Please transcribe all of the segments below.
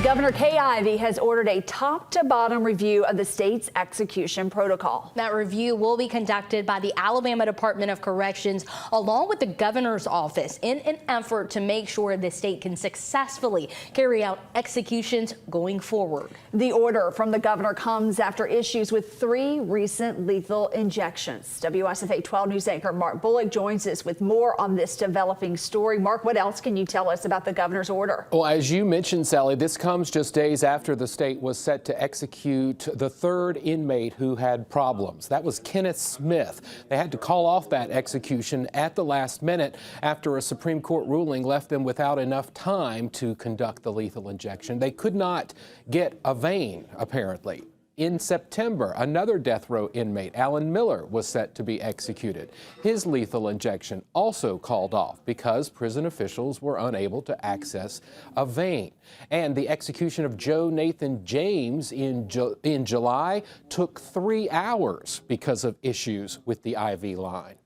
Governor Kay Ivey has ordered a top-to-bottom review of the state's execution protocol. That review will be conducted by the Alabama Department of Corrections along with the governor's office in an effort to make sure the state can successfully carry out executions going forward. The order from the governor comes after issues with 3 recent lethal injections. WSFA 12 News anchor Mark Bullock joins us with more on this developing story. Mark, what else can you tell us about the governor's order? Well, as you mentioned, Sally, this comes just days after the state was set to execute the 3rd inmate who had problems. That was Kenneth Smith. They had to call off that execution at the last minute after a Supreme Court ruling left them without enough time to conduct the lethal injection. They could not get a vein, apparently. In September, another death row inmate, Alan Miller, was set to be executed. His lethal injection also called off because prison officials were unable to access a vein. And the execution of Joe Nathan James in July took 3 hours because of issues with the IV line.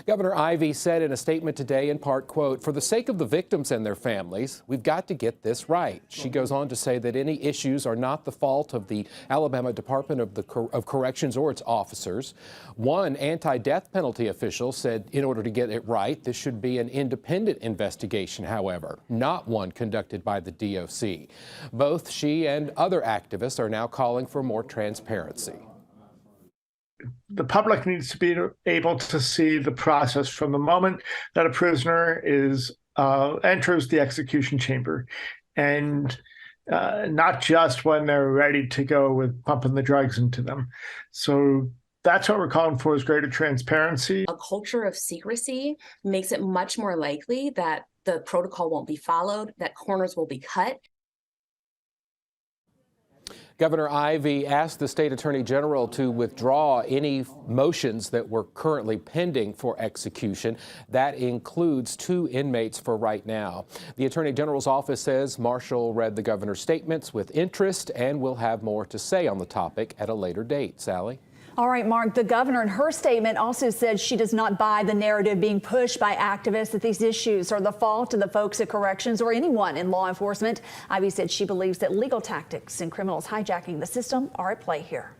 Governor Ivey said in a statement today, in part, quote, "For the sake of the victims and their families, we've got to get this right." She goes on to say that any issues are not the fault of the Alabama Department of Corrections or its officers. One anti-death penalty official said in order to get it right, this should be an independent investigation, however, not one conducted by the DOC. Both she and other activists are now calling for more transparency. The public needs to be able to see the process from the moment that a prisoner enters the execution chamber, and not just when they're ready to go with pumping the drugs into them. So that's what we're calling for, is greater transparency. A culture of secrecy makes it much more likely that the protocol won't be followed, that corners will be cut. Governor Ivey asked the state attorney general to withdraw any motions that were currently pending for execution. That includes 2 inmates for right now. The attorney general's office says Marshall read the governor's statements with interest and will have more to say on the topic at a later date. Sally? All right, Mark, the governor in her statement also said she does not buy the narrative being pushed by activists that these issues are the fault of the folks at corrections or anyone in law enforcement. Ivey said she believes that legal tactics and criminals hijacking the system are at play here.